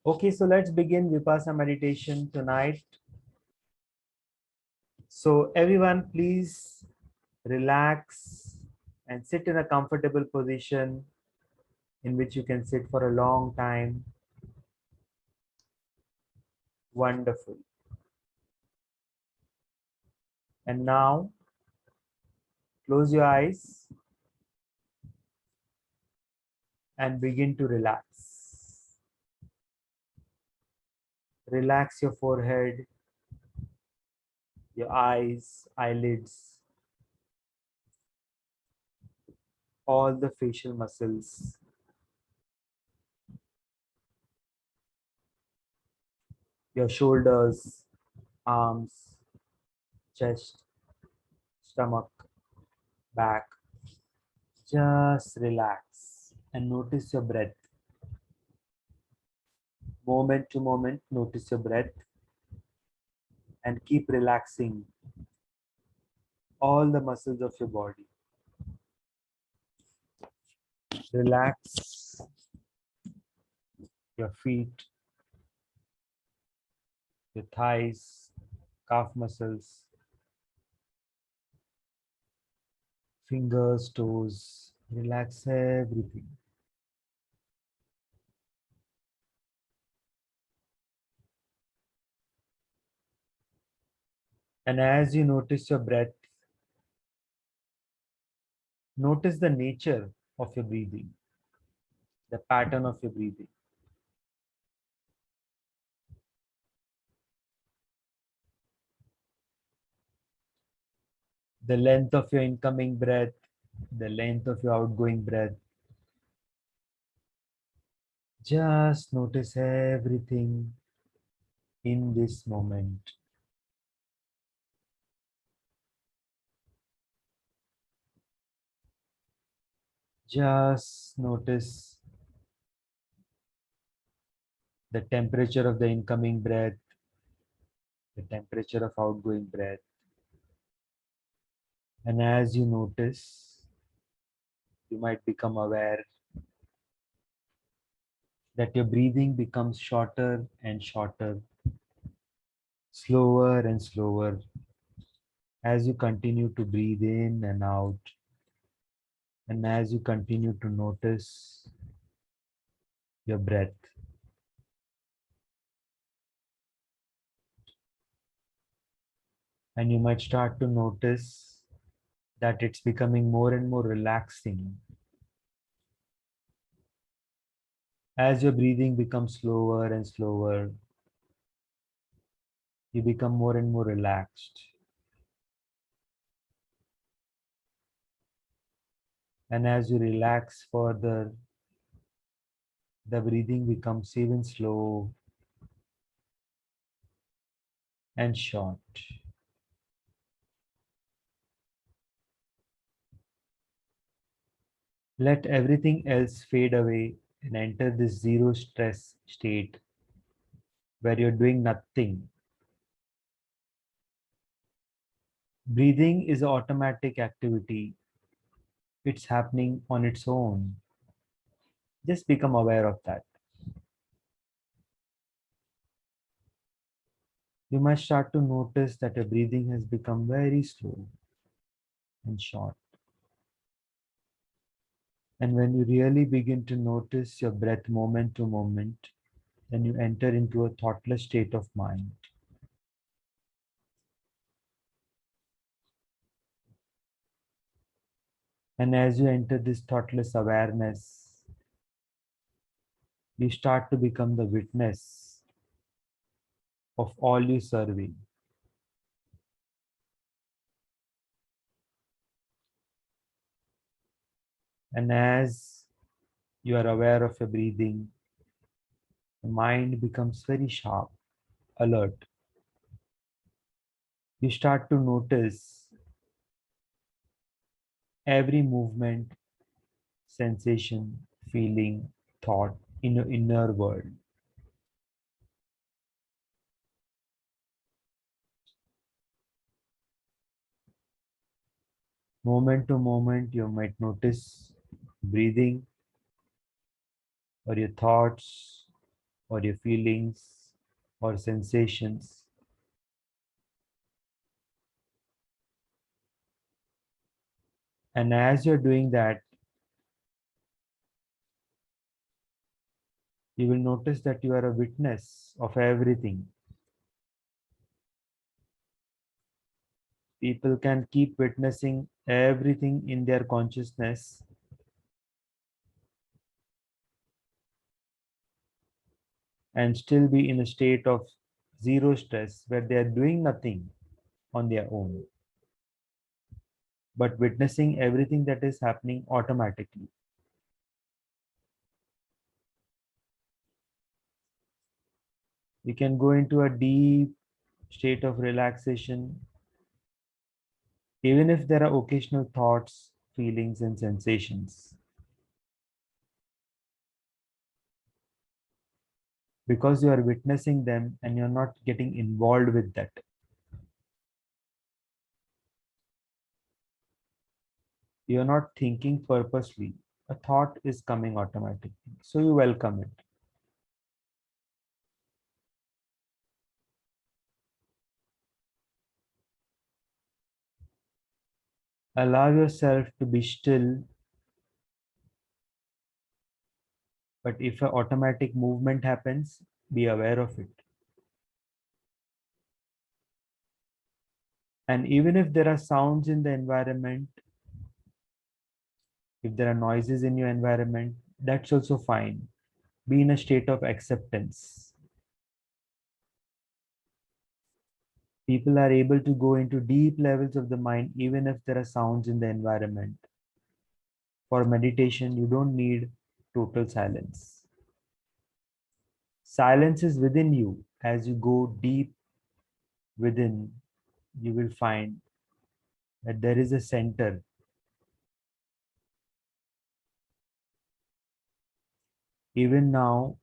Okay, so let's begin Vipassana meditation tonight. So everyone, please relax and sit in a comfortable position in which you can sit for a long time. Wonderful. And now close your eyes and begin to relax. Relax your forehead, your eyes, eyelids, all the facial muscles, your shoulders, arms, chest, stomach, back. Just relax and notice your breath. Moment to moment, notice your breath and keep relaxing all the muscles of your body. Relax your feet, your thighs, calf muscles, fingers, toes. Relax everything. And as you notice your breath, notice the nature of your breathing, the pattern of your breathing. The length of your incoming breath, the length of your outgoing breath. Just notice everything in this moment. Just notice the temperature of the incoming breath, the temperature of outgoing breath. And as you notice, you might become aware that your breathing becomes shorter and shorter, slower and slower as you continue to breathe in and out. And as you continue to notice your breath. And you might start to notice that it's becoming more and more relaxing. As your breathing becomes slower and slower, you become more and more relaxed. And as you relax further, the breathing becomes even slow and short. Let everything else fade away and enter this zero stress state where you're doing nothing. Breathing is an automatic activity. It's happening on its own. Just become aware of that. You must start to notice that your breathing has become very slow and short. And when you really begin to notice your breath moment to moment, then you enter into a thoughtless state of mind. And as you enter this thoughtless awareness, you start to become the witness of all you serving. And as you are aware of your breathing, the mind becomes very sharp, alert. You start to notice every movement, sensation, feeling, thought in your inner world. Moment to moment, you might notice breathing or your thoughts or your feelings or sensations. And as you're doing that, you will notice that you are a witness of everything. People can keep witnessing everything in their consciousness and still be in a state of zero stress where they are doing nothing on their own, but witnessing everything that is happening automatically. You can go into a deep state of relaxation, even if there are occasional thoughts, feelings, and sensations. Because you are witnessing them and you're not getting involved with that. You're not thinking purposely. A thought is coming automatically. So you welcome it. Allow yourself to be still, but if an automatic movement happens, be aware of it. And even if there are sounds in the environment, if there are noises in your environment, that's also fine. Be in a state of acceptance. People are able to go into deep levels of the mind even if there are sounds in the environment. For meditation, you don't need total silence. Silence is within you. As you go deep within, you will find that there is a center. Even now,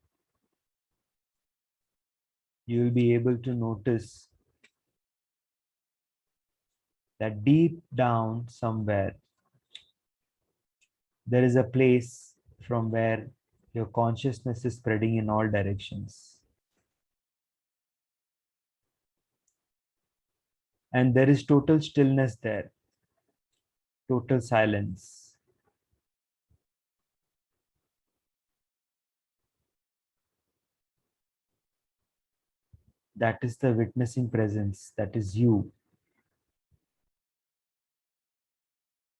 you will be able to notice that deep down somewhere, there is a place from where your consciousness is spreading in all directions. And there is total stillness there, total silence. That is the witnessing presence. That is you.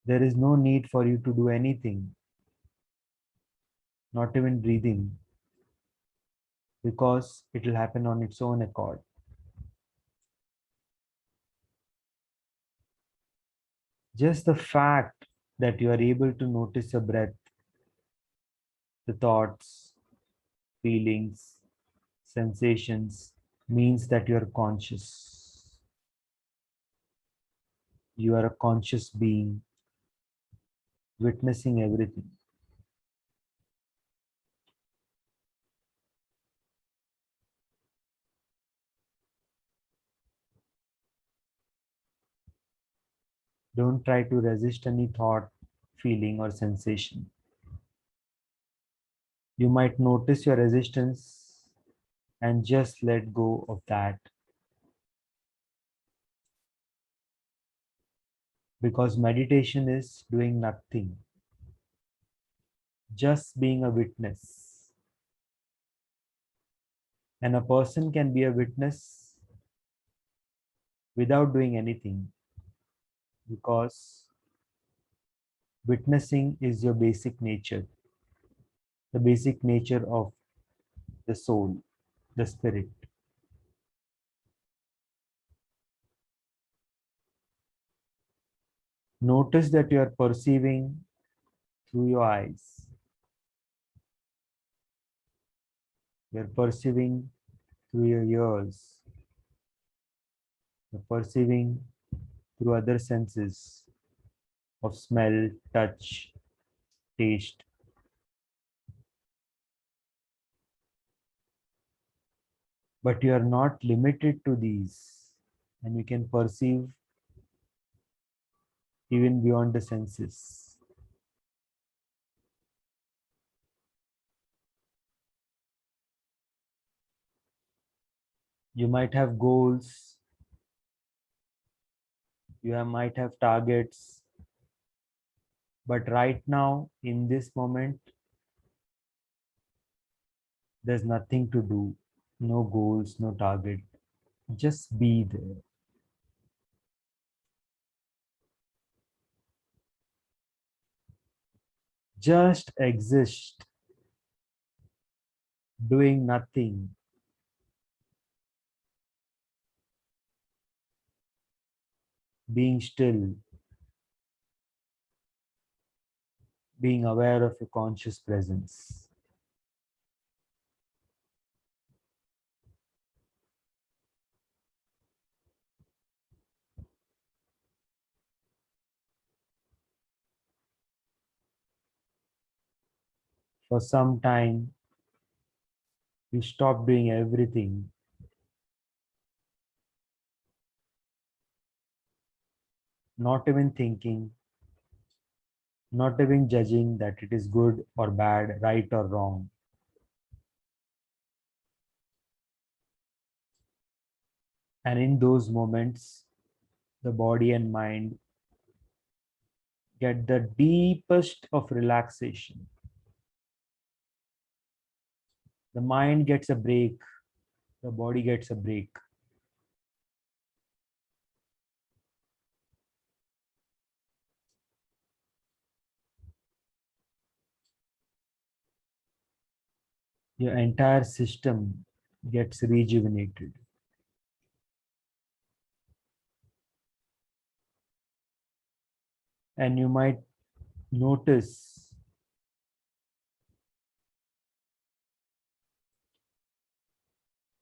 There is no need for you to do anything, not even breathing, because it will happen on its own accord. Just the fact that you are able to notice your breath, the thoughts, feelings, sensations, means that you are conscious. You are a conscious being witnessing everything. Don't try to resist any thought, feeling, or sensation. You might notice your resistance and just let go of that, because meditation is doing nothing, just being a witness. And a person can be a witness without doing anything, because witnessing is your basic nature, the basic nature of the soul, the spirit. Notice that you are perceiving through your eyes. You are perceiving through your ears. You are perceiving through other senses of smell, touch, taste. But you are not limited to these, and you can perceive even beyond the senses. You might have goals, might have targets, but right now, in this moment, there's nothing to do. No goals, no target. Just be there. Just exist, doing nothing, being still, being aware of your conscious presence. For some time, you stop doing everything, not even thinking, not even judging that it is good or bad, right or wrong. And in those moments, the body and mind get the deepest of relaxation. The mind gets a break, the body gets a break. Your entire system gets rejuvenated. And you might notice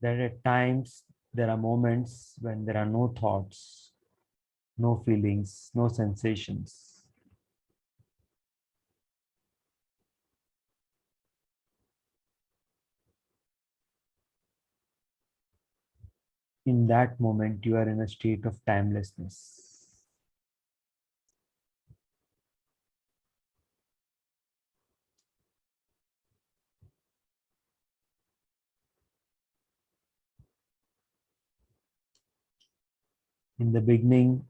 that at times there are moments when there are no thoughts, no feelings, no sensations. In that moment, you are in a state of timelessness. In the beginning,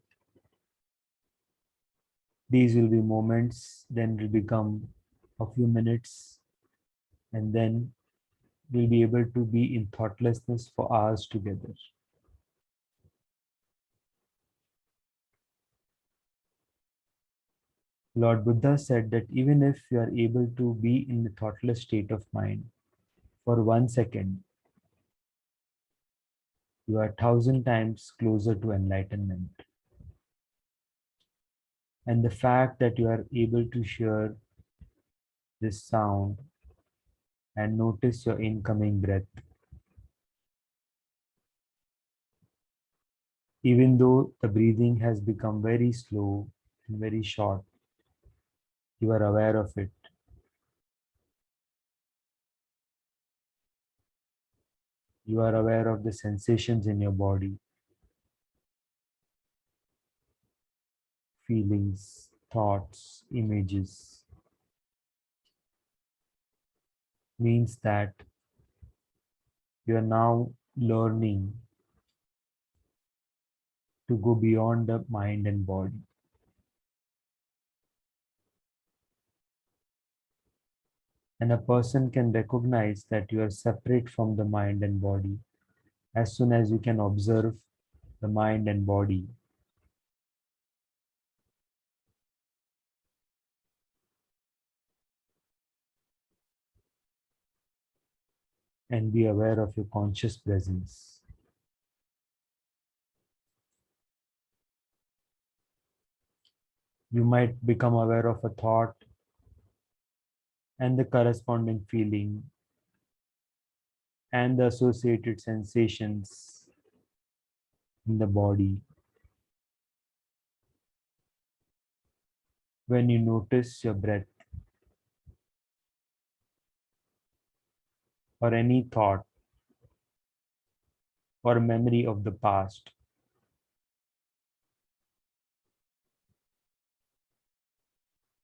these will be moments, then it will become a few minutes, and then we'll be able to be in thoughtlessness for hours together. Lord Buddha said that even if you are able to be in the thoughtless state of mind for 1 second, you are 1,000 times closer to enlightenment. And the fact that you are able to hear this sound and notice your incoming breath, even though the breathing has become very slow and very short, you are aware of it. You are aware of the sensations in your body, feelings, thoughts, images. Means that you are now learning to go beyond the mind and body. And a person can recognize that you are separate from the mind and body as soon as you can observe the mind and body and be aware of your conscious presence. You might become aware of a thought and the corresponding feeling and the associated sensations in the body. When you notice your breath or any thought or memory of the past,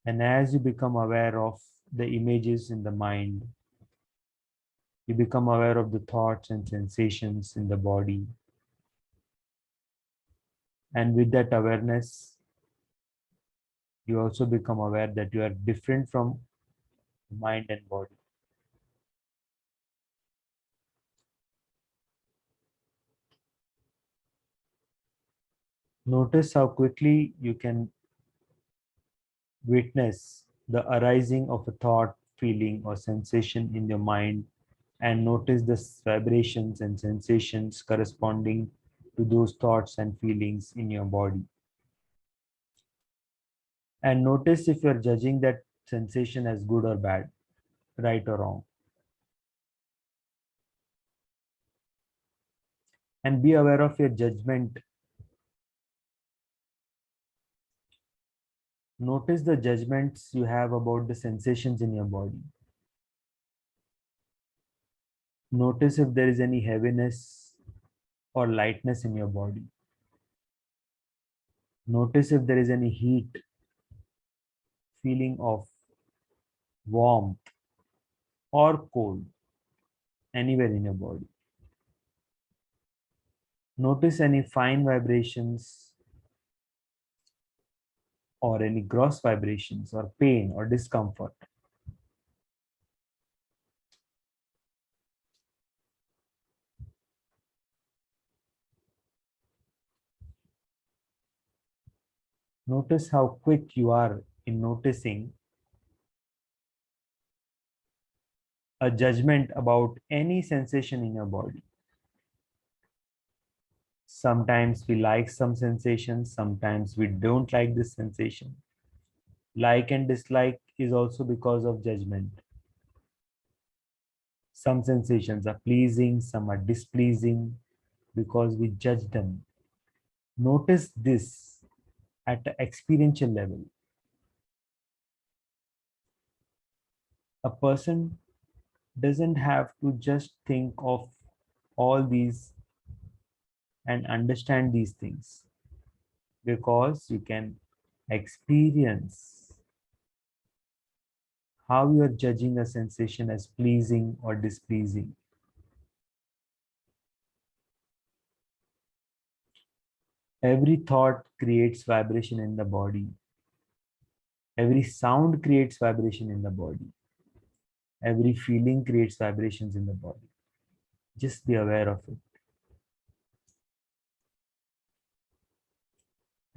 and as you become aware of the images in the mind, You become aware of the thoughts and sensations in the body. And with that awareness, you also become aware that you are different from mind and body. Notice how quickly you can witness the arising of a thought, feeling, or sensation in your mind, and notice the vibrations and sensations corresponding to those thoughts and feelings in your body. And notice if you're judging that sensation as good or bad, right or wrong. And be aware of your judgment. Notice the judgments you have about the sensations in your body. Notice if there is any heaviness or lightness in your body. Notice if there is any heat, feeling of warmth or cold anywhere in your body. Notice any fine vibrations or any gross vibrations or pain or discomfort. Notice how quick you are in noticing a judgment about any sensation in your body. Sometimes we like some sensations, sometimes we don't like this sensation. Like and dislike is also because of judgment. Some sensations are pleasing, some are displeasing because we judge them. Notice this at the experiential level. A person doesn't have to just think of all these and understand these things, because you can experience how you are judging a sensation as pleasing or displeasing. Every thought creates vibration in the body. Every sound creates vibration in the body. Every feeling creates vibrations in the body. Just be aware of it.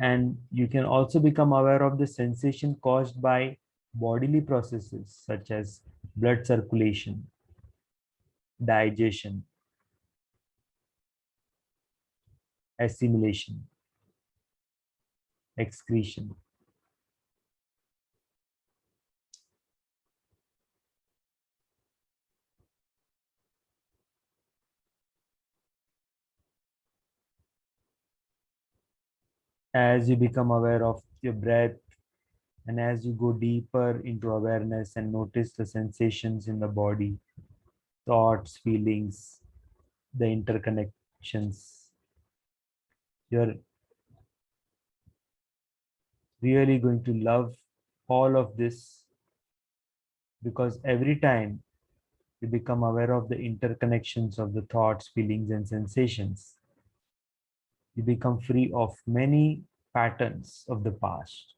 And you can also become aware of the sensation caused by bodily processes such as blood circulation, digestion, assimilation, excretion. As you become aware of your breath, and as you go deeper into awareness and notice the sensations in the body, thoughts, feelings, the interconnections, you're really going to love all of this, because every time you become aware of the interconnections of the thoughts, feelings, and sensations, you become free of many patterns of the past.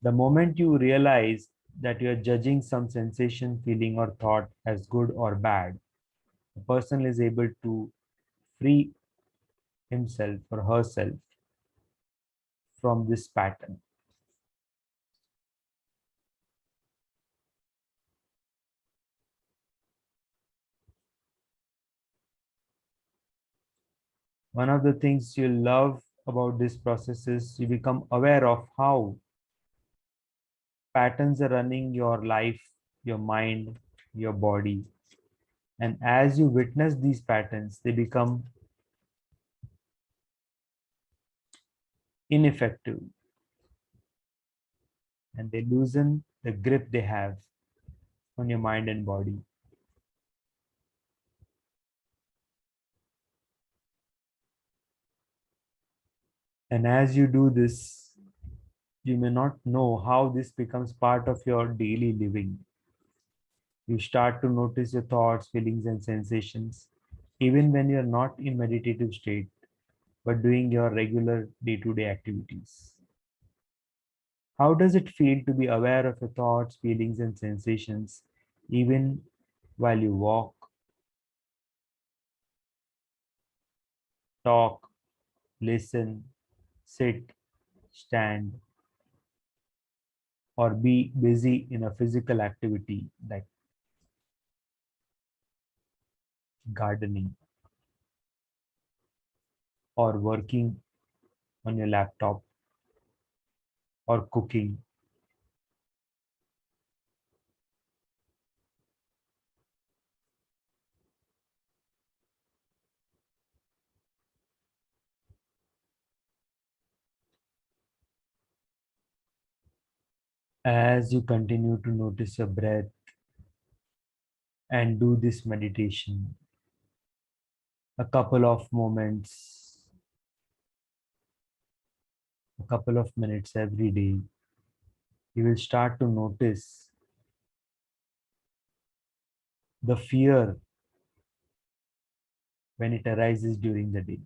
The moment you realize that you are judging some sensation, feeling, or thought as good or bad, the person is able to free himself or herself from this pattern. One of the things you love about this process is you become aware of how patterns are running your life, your mind, your body. And as you witness these patterns, they become ineffective and they loosen the grip they have on your mind and body. And as you do this, you may not know how this becomes part of your daily living. You start to notice your thoughts, feelings, and sensations, even when you're not in meditative state, but doing your regular day-to-day activities. How does it feel to be aware of your thoughts, feelings, and sensations, even while you walk, talk, listen, sit, stand, or be busy in a physical activity like gardening or working on your laptop or cooking? As you continue to notice your breath and do this meditation, a couple of moments, a couple of minutes every day, you will start to notice the fear when it arises during the day.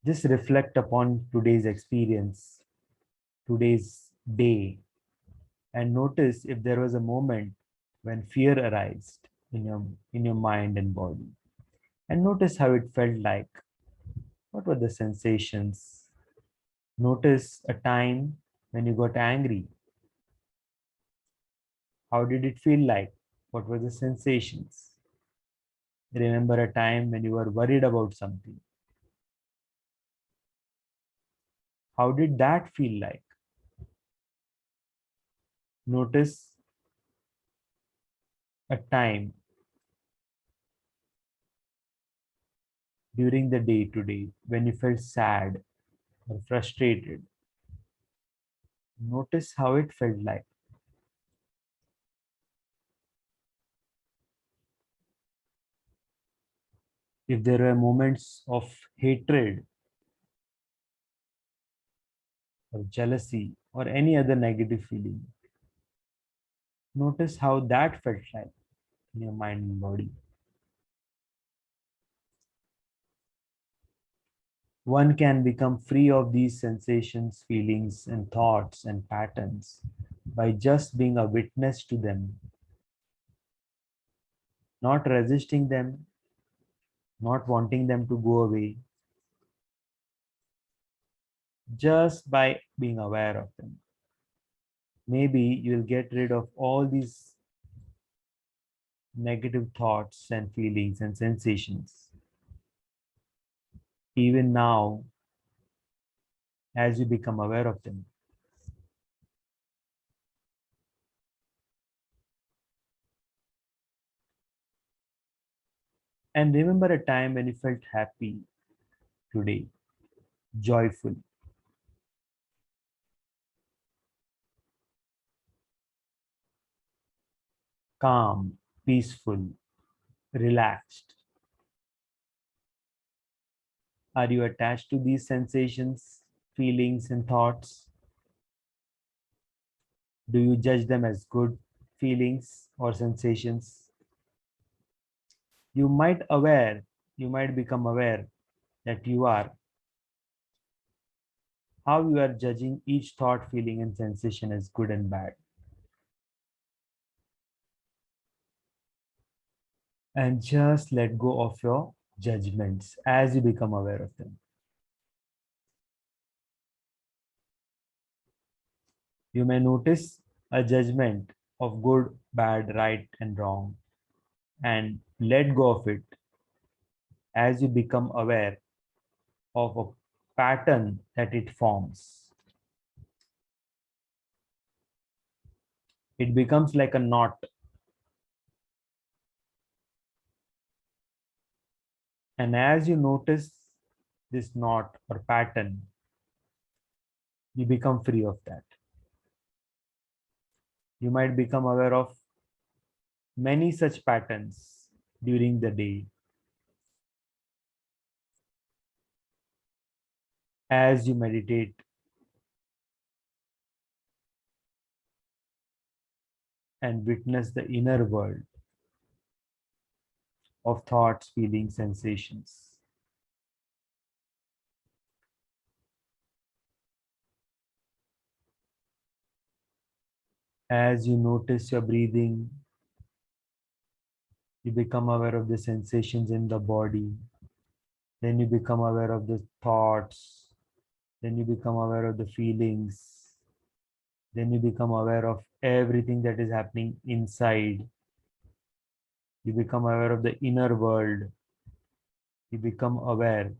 Just reflect upon today's experience, today's day, and notice if there was a moment when fear arose in your mind and body. And notice how it felt like. What were the sensations? Notice a time when you got angry. How did it feel like? What were the sensations? Remember a time when you were worried about something. How did that feel like? Notice a time during the day today when you felt sad or frustrated. Notice how it felt like. If there were moments of hatred or jealousy or any other negative feeling, notice how that felt like in your mind and body. One can become free of these sensations, feelings, and thoughts and patterns by just being a witness to them, not resisting them, not wanting them to go away, just by being aware of them. Maybe you'll get rid of all these negative thoughts and feelings and sensations. Even now, as you become aware of them. And remember a time when you felt happy today, joyful, calm, peaceful, relaxed. Are you attached to these sensations, feelings, and thoughts? Do you judge them as good feelings or sensations? You might aware, you might become aware that you are how you are judging each thought, feeling, and sensation as good and bad. And just let go of your judgments as you become aware of them. You may notice a judgment of good, bad, right, and wrong, and let go of it as you become aware of a pattern that it forms. It becomes like a knot, and as you notice this knot or pattern, you become free of that. You might become aware of many such patterns during the day as you meditate and witness the inner world of thoughts, feelings, sensations. As you notice your breathing, you become aware of the sensations in the body. Then you become aware of the thoughts. Then you become aware of the feelings. Then you become aware of everything that is happening inside. You become aware of the inner world. You become aware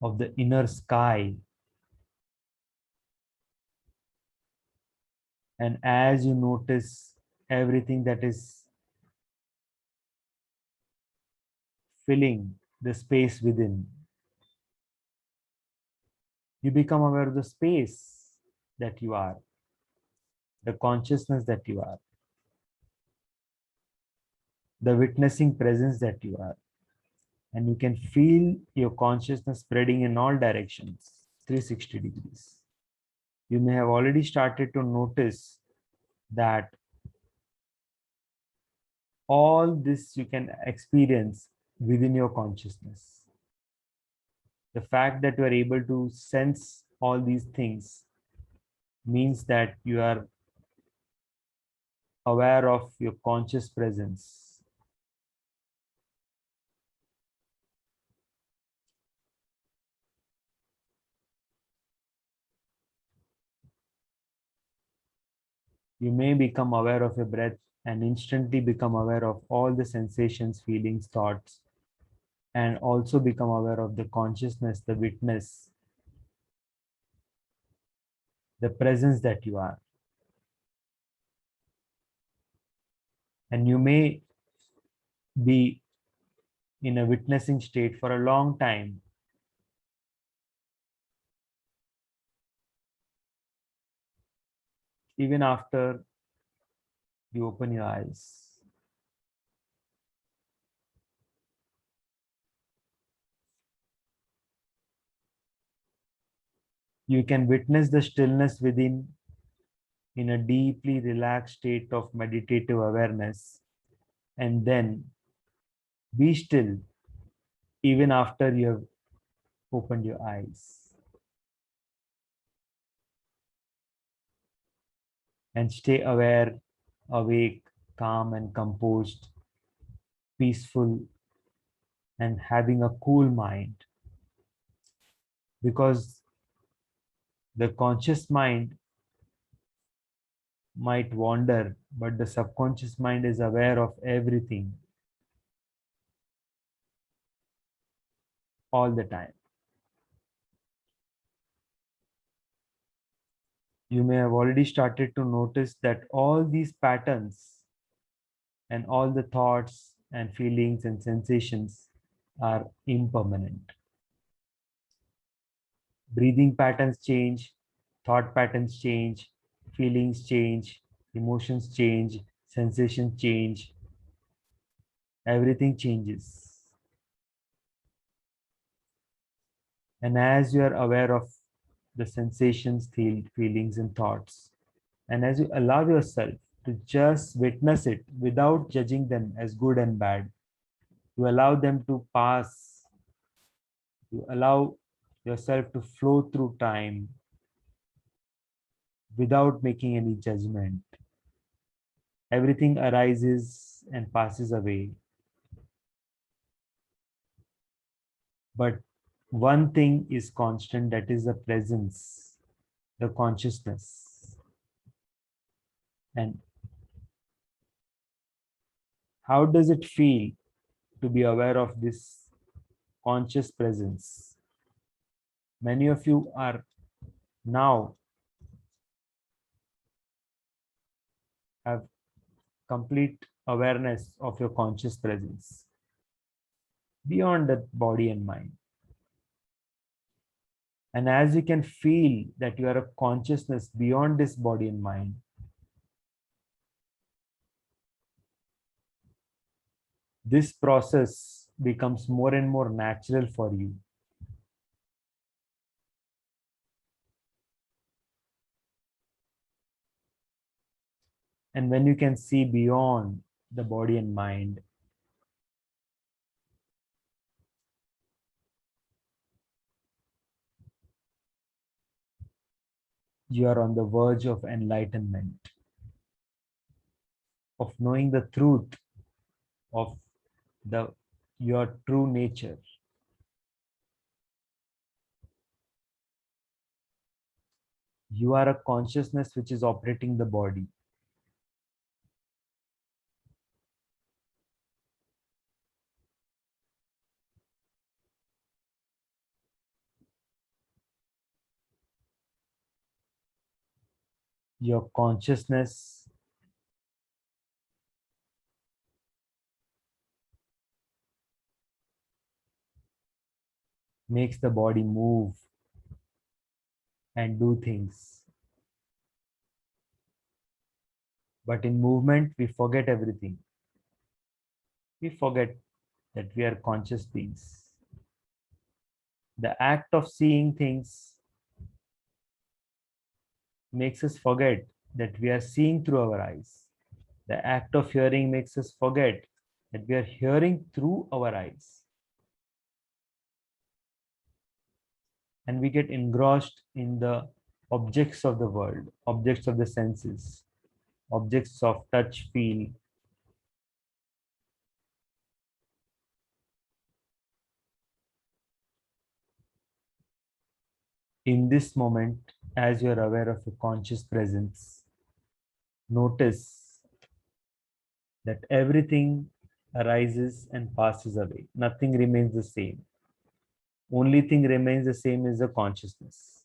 of the inner sky. And as you notice everything that is filling the space within, you become aware of the space that you are, the consciousness that you are, the witnessing presence that you are. And you can feel your consciousness spreading in all directions, 360 degrees. You may have already started to notice that all this you can experience within your consciousness. The fact that you are able to sense all these things means that you are aware of your conscious presence. You may become aware of your breath and instantly become aware of all the sensations, feelings, thoughts, and also become aware of the consciousness, the witness, the presence that you are. And you may be in a witnessing state for a long time, even after you open your eyes. You can witness the stillness within in a deeply relaxed state of meditative awareness, and then be still even after you have opened your eyes. And stay aware, awake, calm, and composed, peaceful, and having a cool mind. Because the conscious mind might wander, but the subconscious mind is aware of everything all the time. You may have already started to notice that all these patterns and all the thoughts and feelings and sensations are impermanent. Breathing patterns change, thought patterns change, feelings change, emotions change, sensations change, everything changes. And as you are aware of the sensations, feelings, and thoughts, and as you allow yourself to just witness it without judging them as good and bad, you allow them to pass, you allow yourself to flow through time without making any judgment. Everything arises and passes away. But one thing is constant, that is the presence, the consciousness. And how does it feel to be aware of this conscious presence? Many of you are now have complete awareness of your conscious presence beyond that body and mind. And as you can feel that you are a consciousness beyond this body and mind, this process becomes more and more natural for you. And when you can see beyond the body and mind, you are on the verge of enlightenment, of knowing the truth of the your true nature. You are a consciousness which is operating the body. Your consciousness makes the body move and do things. But in movement, we forget everything. We forget that we are conscious beings. The act of seeing things makes us forget that we are seeing through our eyes. The act of hearing makes us forget that we are hearing through our eyes. And we get engrossed in the objects of the world, objects of the senses, objects of touch, feel. In this moment, as you are aware of a conscious presence, notice that everything arises and passes away. Nothing remains the same. Only thing remains the same is the consciousness.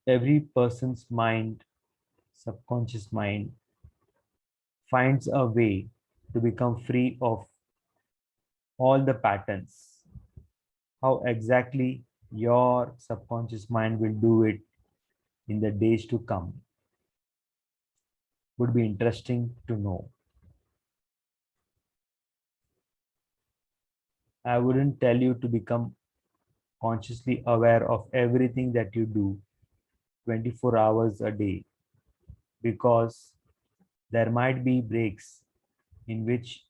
Every person's mind, subconscious mind, finds a way to become free of all the patterns. How exactly your subconscious mind will do it in the days to come would be interesting to know. I wouldn't tell you to become consciously aware of everything that you do 24 hours a day, because there might be breaks in which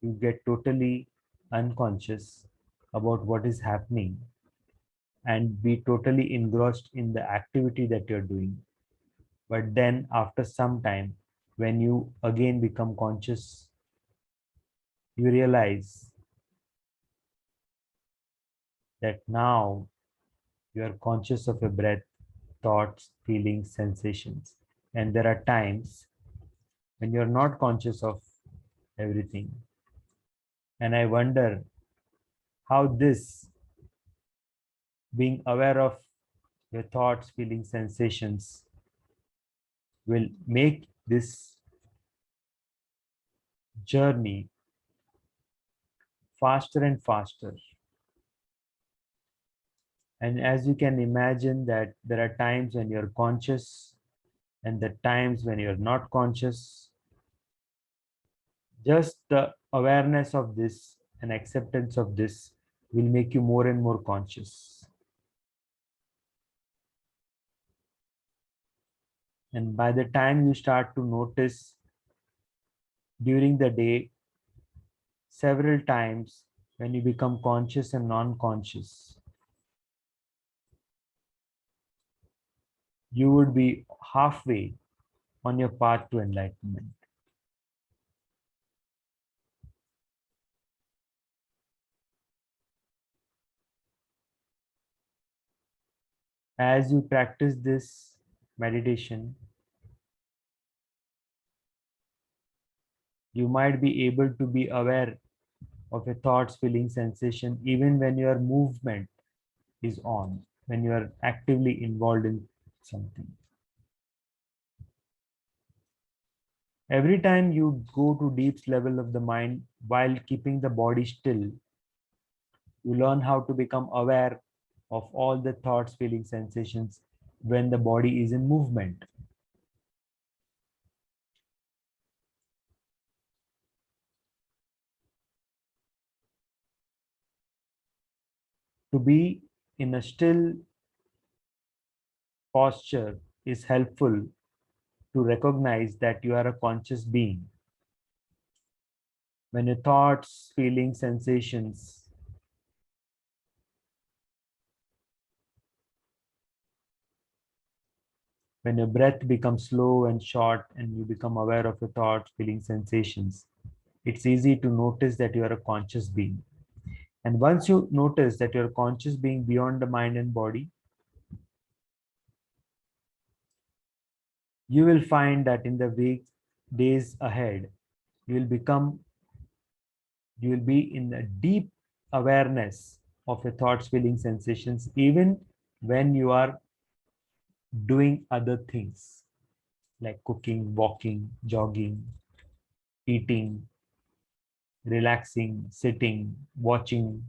you get totally unconscious about what is happening and be totally engrossed in the activity that you're doing. But then, after some time, when you again become conscious, you realize that now you are conscious of your breath, thoughts, feelings, sensations. And there are times when you're not conscious of everything. And I wonder how this being aware of your thoughts, feelings, sensations will make this journey faster and faster. And as you can imagine that there are times when you're conscious and the times when you're not conscious, just the awareness of this and acceptance of this will make you more and more conscious. And by the time you start to notice during the day, several times when you become conscious and non-conscious, you would be halfway on your path to enlightenment. As you practice this meditation, you might be able to be aware of your thoughts, feelings, sensation, even when your movement is on, when you are actively involved in something. Every time you go to deep level of the mind while keeping the body still, you learn how to become aware of all the thoughts, feelings, sensations when the body is in movement. To be in a still posture is helpful to recognize that you are a conscious being. When your thoughts, feelings, sensations, when your breath becomes slow and short and you become aware of your thoughts, feelings, sensations, it's easy to notice that you are a conscious being. And once you notice that you're a conscious being beyond the mind and body, you will find that in the weeks, days ahead, you will become, you will be in a deep awareness of your thoughts, feelings, sensations, even when you are doing other things like cooking, walking, jogging, eating, relaxing, sitting, watching,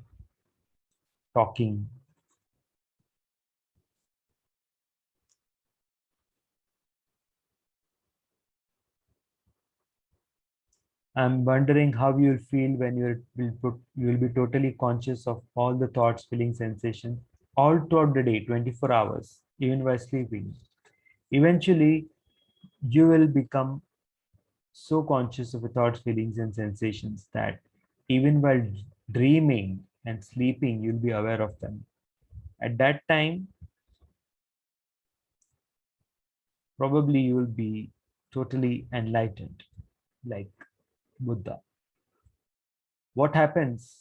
talking. I'm wondering how you'll feel when you will be totally conscious of all the thoughts, feelings, sensations all throughout the day, 24 hours, even while sleeping. Eventually, you will become so conscious of your thoughts, feelings, and sensations that even while dreaming and sleeping, you'll be aware of them. At that time, probably you will be totally enlightened, like Buddha. What happens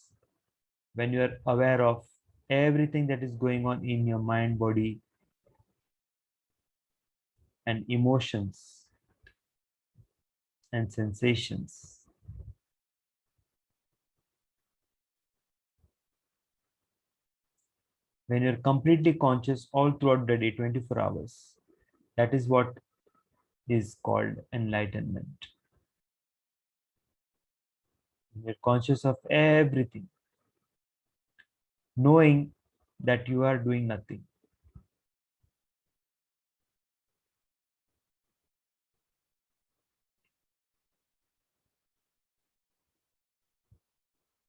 when you are aware of everything that is going on in your mind, body, and emotions and sensations? When you're completely conscious all throughout the day, 24 hours, that is what is called enlightenment. You're conscious of everything, knowing that you are doing nothing.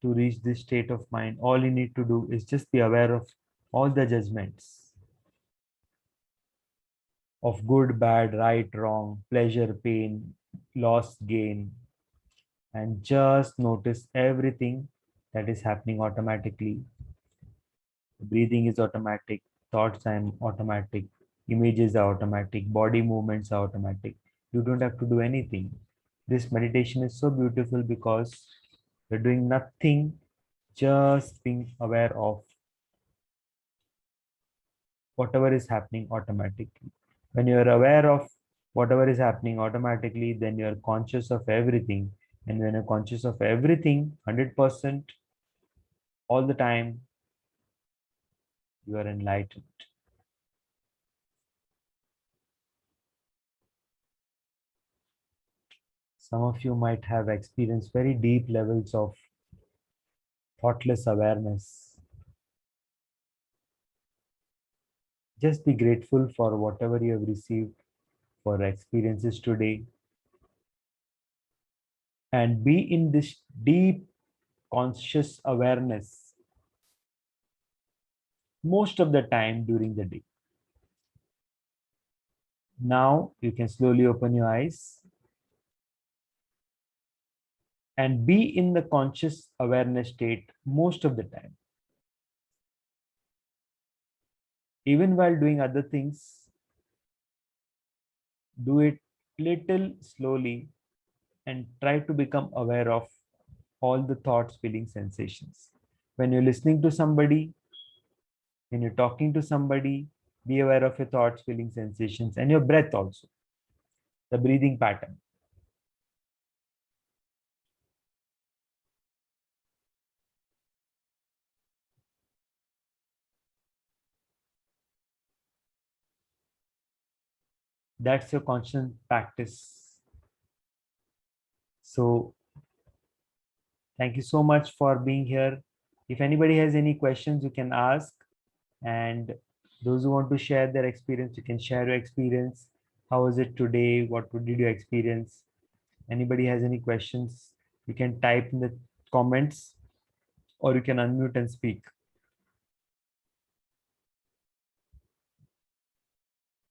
To reach this state of mind, all you need to do is just be aware of all the judgments of good, bad, right, wrong, pleasure, pain, loss, gain, and just notice everything that is happening automatically. Breathing is automatic, thoughts are automatic, images are automatic, body movements are automatic. You don't have to do anything. This meditation is so beautiful because you're doing nothing, just being aware of whatever is happening automatically. When you're aware of whatever is happening automatically, then you're conscious of everything. And when you're conscious of everything 100% all the time, you are enlightened. Some of you might have experienced very deep levels of thoughtless awareness. Just be grateful for whatever you have received, for experiences today, and be in this deep conscious awareness most of the time during the day. Now you can slowly open your eyes and be in the conscious awareness state most of the time. Even while doing other things, do it little slowly and try to become aware of all the thoughts, feelings, sensations. When you're listening to somebody, when you're talking to somebody, be aware of your thoughts, feelings, sensations, and your breath also, the breathing pattern. That's your constant practice. So, thank you so much for being here. If anybody has any questions, you can ask. And those who want to share their experience, you can share your experience. How was it today? What did you experience? Anybody has any questions, you can type in the comments or you can unmute and speak.